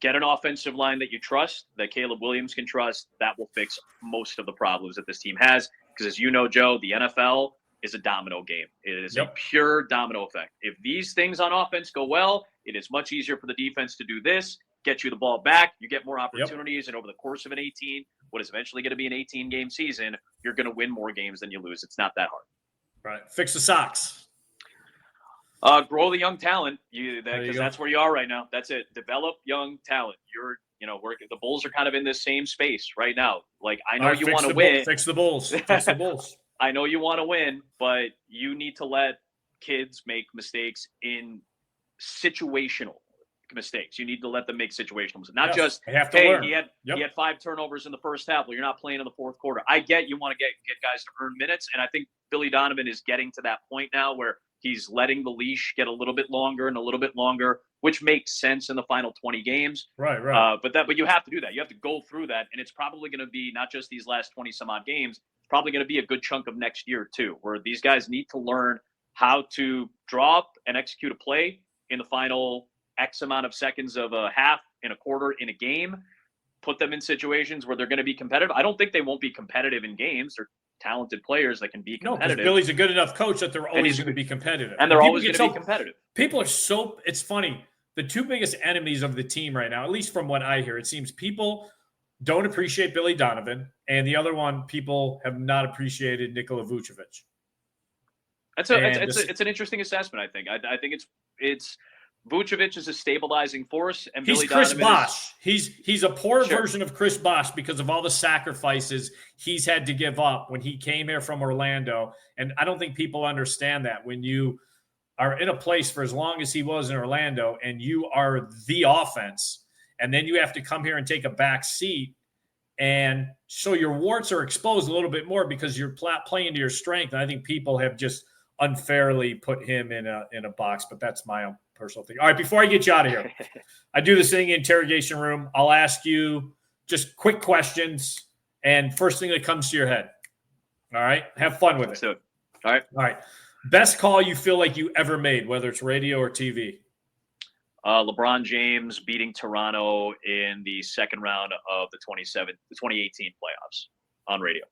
Get an offensive line that you trust, that Caleb Williams can trust. That will fix most of the problems that this team has. Because as you know, Joe, the NFL is a domino game. It is a pure domino effect. If these things on offense go well, it is much easier for the defense to do this. Get you the ball back, you get more opportunities, and over the course of what is eventually going to be an 18-game season, you're going to win more games than you lose. It's not that hard. Right. Fix the Sox. Grow the young talent, because that's where you are right now. That's it. Develop young talent. The Bulls are kind of in this same space right now. Like, I know you want to win. Fix the Bulls. Fix the Bulls. I know you want to win, but you need to let kids make mistakes in situational mistakes. You need to let them make situational mistakes. Not just, hey, he had 5 turnovers in the first half. Well, you're not playing in the fourth quarter. I get you want to get guys to earn minutes, and I think Billy Donovan is getting to that point now where he's letting the leash get a little bit longer and a little bit longer, which makes sense in the final 20 games. Right. But you have to do that. You have to go through that, and it's probably going to be not just these last 20-some-odd games. It's probably going to be a good chunk of next year, too, where these guys need to learn how to draw up and execute a play in the final X amount of seconds of a half, in a quarter, in a game, put them in situations where they're going to be competitive. I don't think they won't be competitive in games. They're talented players that can be competitive. No, because Billy's a good enough coach that they're always going to be competitive. And they're always going to be competitive. People are it's funny. The two biggest enemies of the team right now, at least from what I hear, it seems people don't appreciate Billy Donovan, and the other one, people have not appreciated Nikola Vucevic. It's an interesting assessment, I think. I think it's Vucevic is a stabilizing force, and he's Billy Chris Donovan Bosh. He's a poor version of Chris Bosh because of all the sacrifices he's had to give up when he came here from Orlando. And I don't think people understand that when you are in a place for as long as he was in Orlando and you are the offense, and then you have to come here and take a back seat. And so your warts are exposed a little bit more because you're playing to your strength. And I think people have just unfairly put him in a box, but that's my own personal thing. All right, before I get you out of here, I do this thing in interrogation room. I'll ask you just quick questions, and first thing that comes to your head. All right? Have fun with it. All right. Best call you feel like you ever made, whether it's radio or TV? LeBron James beating Toronto in the second round of the 2018 playoffs on radio.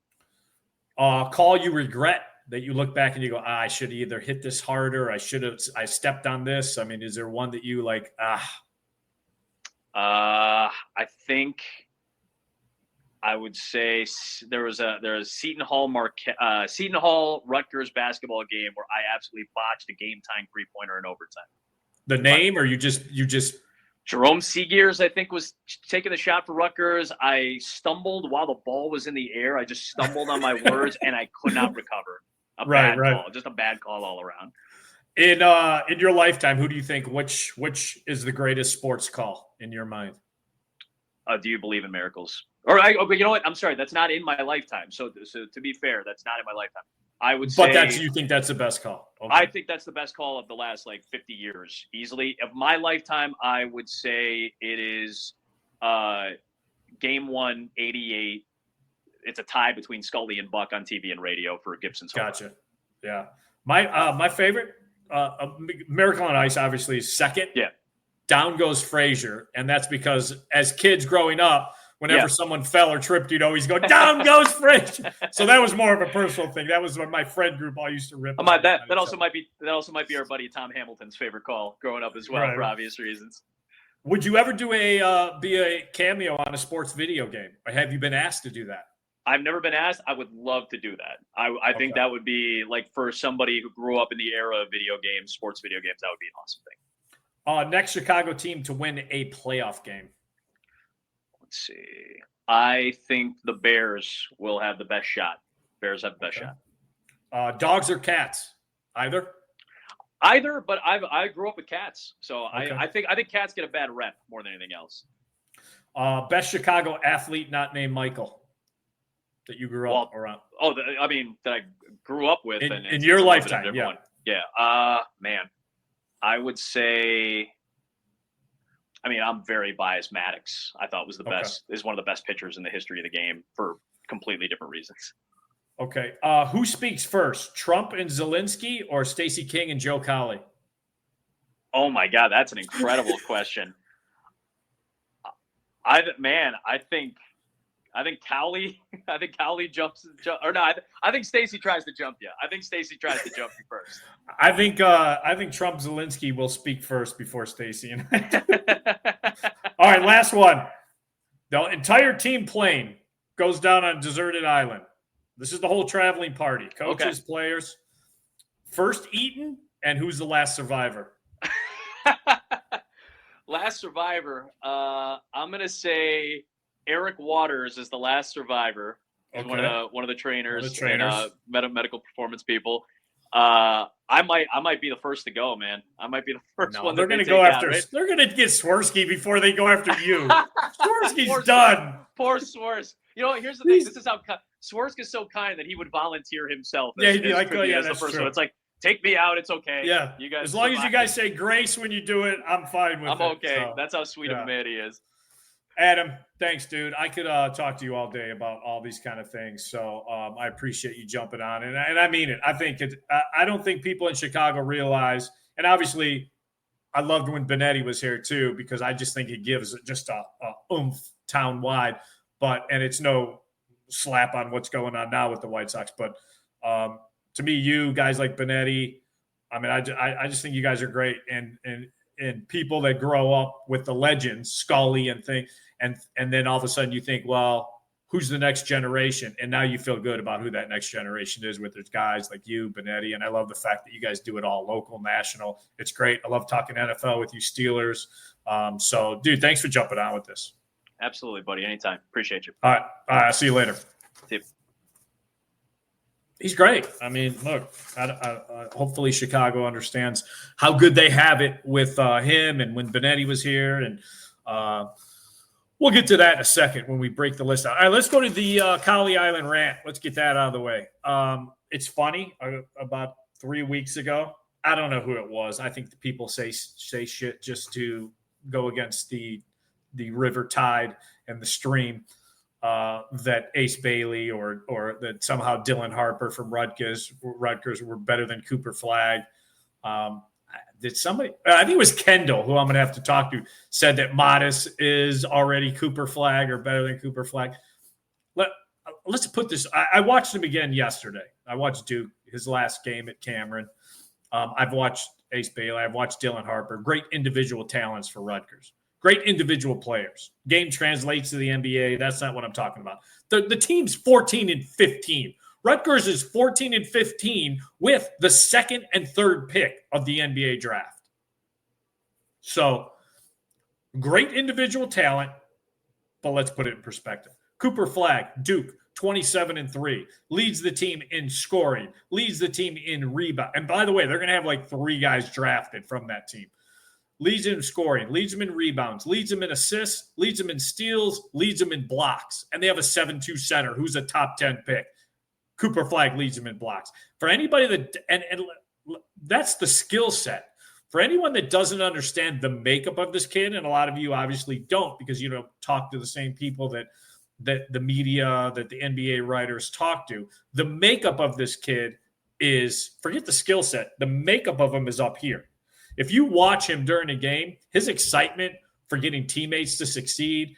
Call you regret that you look back and you go, I should have either hit this harder, I stepped on this. I mean, is there one that you like, I think I would say there was Seton Hall Rutgers basketball game where I absolutely botched a game-time three-pointer in overtime. The name, or you just Jerome Seagears, I think, was taking the shot for Rutgers. I stumbled while the ball was in the air. I just stumbled on my words, and I could not recover. bad call, just a bad call all around. In your lifetime, who do you think which is the greatest sports call in your mind? Do you believe in miracles? Okay, you know what? I'm sorry, that's not in my lifetime. So to be fair, that's not in my lifetime. I would say, but you think that's the best call? Okay. I think that's the best call of the last 50 years, easily. Of my lifetime, I would say it is Game 1, 88. It's a tie between Scully and Buck on TV and radio for Gibson's home. Gotcha. Yeah, my favorite, Miracle on Ice, obviously is second. Yeah. Down goes Frazier, and that's because as kids growing up, whenever someone fell or tripped, you'd always go, down goes Frazier. So that was more of a personal thing. That was when my friend group all used to rip. That also might be our buddy Tom Hamilton's favorite call growing up as well, for obvious reasons. Would you ever do be a cameo on a sports video game? Or have you been asked to do that? I've never been asked. I would love to do that. I think that would be for somebody who grew up in the era of video games, sports video games, that would be an awesome thing. Next Chicago team to win a playoff game. Let's see. I think the Bears will have the best shot. Bears have the best shot. Dogs or cats? Either, but I grew up with cats, so I think cats get a bad rep more than anything else. Best Chicago athlete not named Michael that you grew up around. Oh, that I grew up with in your lifetime. Yeah. One. Yeah. Man, I would say. I'm very biased. Maddox, I thought was the best. Is one of the best pitchers in the history of the game for completely different reasons. Okay. Who speaks first, Trump and Zelensky or Stacey King and Joe Colley? Oh my God, that's an incredible question. I think Cowley. I think Cowley jumps. Or no, I think Stacey tries to jump you. I think Stacey tries to jump you first. I think Trump Zelensky will speak first before Stacey and I. All right, last one. The entire team plane goes down on a deserted island. This is the whole traveling party. Coaches, players. First eaten, and who's the last survivor? Last survivor. I'm gonna say Eric Waters is the last survivor. He's one of the trainers. And, medical performance people. I might be the first to go, man. I might be the first one. They're going to go after. Right? They're going to get Swirsky before they go after you. Swirsky's done. Poor Swers. Here's the thing. This is how Swirsky is so kind that he would volunteer himself. He'd be like, that's the first true. one. It's like, take me out. It's okay. Yeah. You guys, as long as you guys say grace when you do it, I'm fine with it. I'm okay. So, that's how sweet of a man he is. Adam, thanks, dude. I could talk to you all day about all these kind of things. So I appreciate you jumping on. And I mean it. I think I don't think people in Chicago realize, and obviously I loved when Benetti was here too, because I just think it gives just a oomph town-wide. And it's no slap on what's going on now with the White Sox. But to me, you guys like Benetti, I just think you guys are great. And people that grow up with the legends, Scully and things, and then all of a sudden you think, well, who's the next generation? And now you feel good about who that next generation is with those guys like you, Benetti. And I love the fact that you guys do it all local, national. It's great. I love talking NFL with you Steelers. So, dude, thanks for jumping on with this. Absolutely, buddy. Anytime. Appreciate you. All right. I'll see you later. See you. He's great. Look, hopefully Chicago understands how good they have it with him and when Benetti was here. And we'll get to that in a second when we break the list out. All right, let's go to the Cowley Island rant. Let's get that out of the way. It's funny. About 3 weeks ago, I don't know who it was. I think the people say shit just to go against the river tide and the stream. That Ace Bailey or that somehow Dylan Harper from Rutgers were better than Cooper Flagg. Did somebody – I think it was Kendall, who I'm going to have to talk to, said that Modest is already Cooper Flagg or better than Cooper Flagg. Let's put this – I watched him again yesterday. I watched Duke, his last game at Cameron. I've watched Ace Bailey. I've watched Dylan Harper. Great individual talents for Rutgers. Great individual players. Game translates to the NBA. That's not what I'm talking about. The team's 14-15. Rutgers is 14-15 with the second and third pick of the NBA draft. So, great individual talent, but let's put it in perspective. Cooper Flagg, Duke, 27-3, leads the team in scoring, leads the team in rebound. And by the way, they're going to have like 3 guys drafted from that team. Leads them in scoring, leads them in rebounds, leads them in assists, leads them in steals, leads them in blocks. And they have a 7-2 center who's a top 10 pick. Cooper Flagg leads them in blocks. For anybody that – and that's the skill set. For anyone that doesn't understand the makeup of this kid, and a lot of you obviously don't because you don't talk to the same people that the media, that the NBA writers talk to, the makeup of this kid is, forget the skill set, the makeup of him is up here. If you watch him during a game, his excitement for getting teammates to succeed,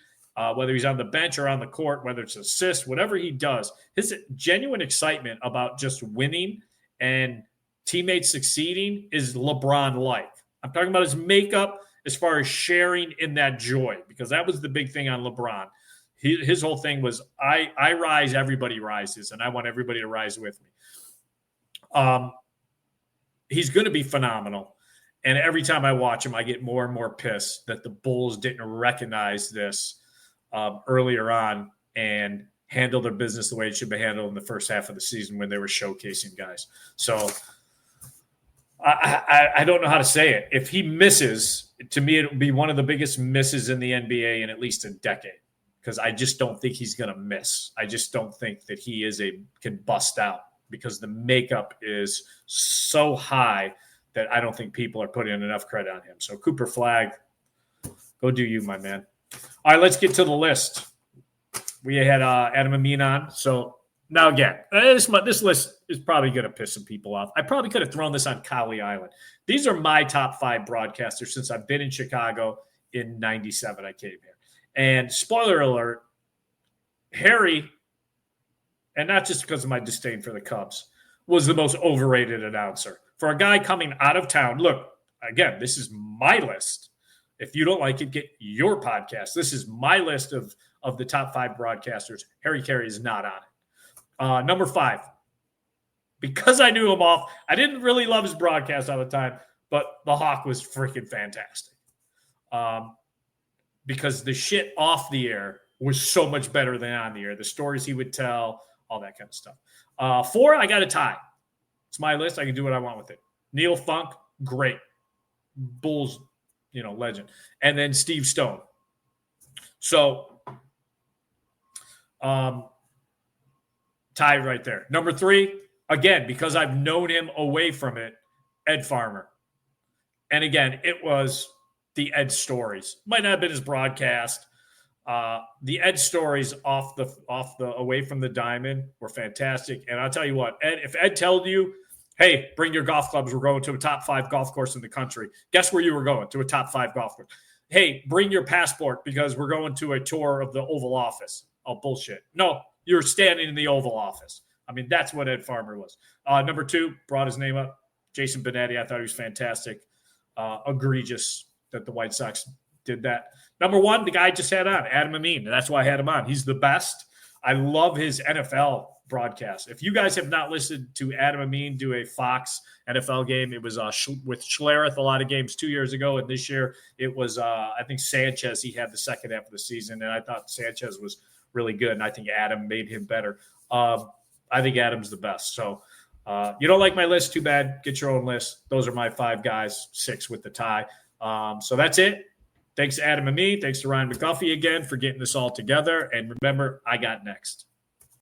whether he's on the bench or on the court, whether it's assists, whatever he does, his genuine excitement about just winning and teammates succeeding is LeBron-like. I'm talking about his makeup as far as sharing in that joy, because that was the big thing on LeBron. His whole thing was, I rise, everybody rises, and I want everybody to rise with me. He's going to be phenomenal. And every time I watch him, I get more and more pissed that the Bulls didn't recognize this earlier on and handle their business the way it should be handled in the first half of the season when they were showcasing guys. So I don't know how to say it. If he misses, to me, it would be one of the biggest misses in the NBA in at least a decade, because I just don't think he's going to miss. I just don't think that he can bust out, because the makeup is so high that I don't think people are putting enough credit on him. So Cooper Flagg, go do you, my man. All right, let's get to the list. We had Adam Amin on. So now again, this list is probably going to piss some people off. I probably could have thrown this on Kali Island. These are my top 5 broadcasters since I've been in Chicago in 97. I came here. And spoiler alert, Harry, and not just because of my disdain for the Cubs, was the most overrated announcer. For a guy coming out of town, look, again, this is my list. If you don't like it, get your podcast. This is my list of the top 5 broadcasters. Harry Carey is not on it. Number 5, because I knew him off, I didn't really love his broadcast all the time, but the Hawk was freaking fantastic. Because the shit off the air was so much better than on the air. The stories he would tell, all that kind of stuff. 4, I got a tie. It's my list. I can do what I want with it. Neil Funk, great. Bulls, legend. And then Steve Stone. So, tie right there. Number 3, again, because I've known him away from it, Ed Farmer. And again, it was the Ed stories. Might not have been his broadcast. The Ed stories off the away from the diamond were fantastic. And I'll tell you what, Ed, if Ed told you, hey, bring your golf clubs, we're going to a top 5 golf course in the country. Guess where you were going? To a top 5 golf course. Hey, bring your passport because we're going to a tour of the Oval Office. Oh, bullshit. No, you're standing in the Oval Office. I mean, that's what Ed Farmer was. Number 2, brought his name up, Jason Benetti. I thought he was fantastic. Egregious that the White Sox did that. Number 1, the guy I just had on, Adam Amin. That's why I had him on. He's the best. I love his NFL broadcast. If you guys have not listened to Adam Amin do a Fox NFL game, it was with Schlereth a lot of games 2 years ago, and this year it was, I think, Sanchez. He had the second half of the season, and I thought Sanchez was really good, and I think Adam made him better. I think Adam's the best. So you don't like my list? Too bad. Get your own list. Those are my 5 guys, 6 with the tie. So that's it. Thanks to Adam and me. Thanks to Ryan McGuffey again for getting this all together. And remember, I got next.